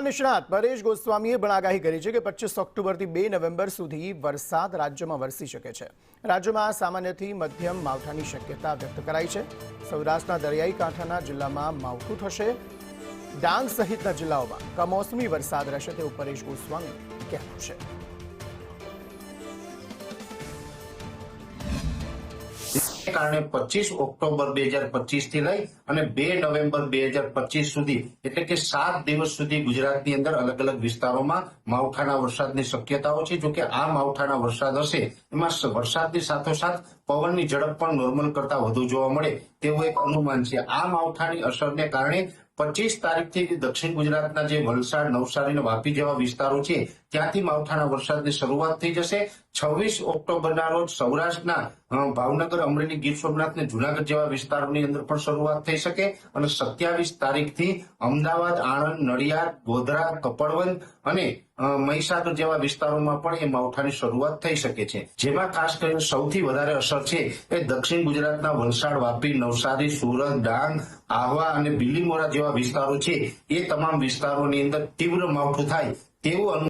નિષ્ણાત પરેશ ગોસ્વામીએ પણ આગાહી કરી છે કે 25 ઓક્ટોબરથી 2 નવેમ્બર સુધી વરસાદ રાજ્યમાં વરસી શકે છે। રાજ્યમાં સામાન્યથી મધ્યમ માવઠાની શક્યતા વ્યક્ત કરાઈ છે। સૌરાષ્ટ્રના દરિયાઈ કાંઠાના જિલ્લામાં માવઠું થશે। ડાંગ સહિતના જિલ્લાઓમાં કમોસમી વરસાદ રહેશે તેવું પરેશ ગોસ્વામીનું કહેવું છે। કારણે 25 ઓક્ટોબર 2025 થી લઈ અને 2 નવેમ્બર 2025 સુધી એટલે કે 7 દિવસ સુધી ગુજરાતની અંદર અલગ અલગ વિસ્તારોમાં માવઠાના વરસાદની શક્યતાઓ છે। જો કે આ માવઠાના વરસાદ હશે એમાં વરસાદની સાથોસાથ પવનની ઝડપ પણ નોર્મલ કરતા વધુ જોવા મળે તેવું એક અનુમાન છે। આ માવઠાની અસરને કારણે 25 તારીખથી દક્ષિણ ગુજરાતના જે વલસાડ, નવસારી અને વાપી જેવા વિસ્તારો છે ત્યાંથી માવઠાના વરસાદની શરૂઆત થઈ જશે। 26 ઓક્ટોબરના રોજ સૌરાષ્ટ્રના ભાવનગર, અમરેલી, ગીર સોમનાથ અને જુનાગઢ જેવા વિસ્તારોની અંદર પણ શરૂઆત થઈ શકે અને 27 તારીખથી અમદાવાદ, આણંદ, નડિયાદ, ગોધરા, કપડવંજ અને મહીસાગર જેવા વિસ્તારોમાં પણ એ માવઠાની શરૂઆત થઈ શકે છે। જેમાં ખાસ કરીને સૌથી વધારે અસર છે એ દક્ષિણ ગુજરાતના વલસાડ, વાપી, નવસારી, સુરત, ડાંગ, આહવા અને બીલીમોરા જેવા વિસ્તારો છે। એ તમામ વિસ્તારોની અંદર તીવ્ર માવઠું થાય તેવું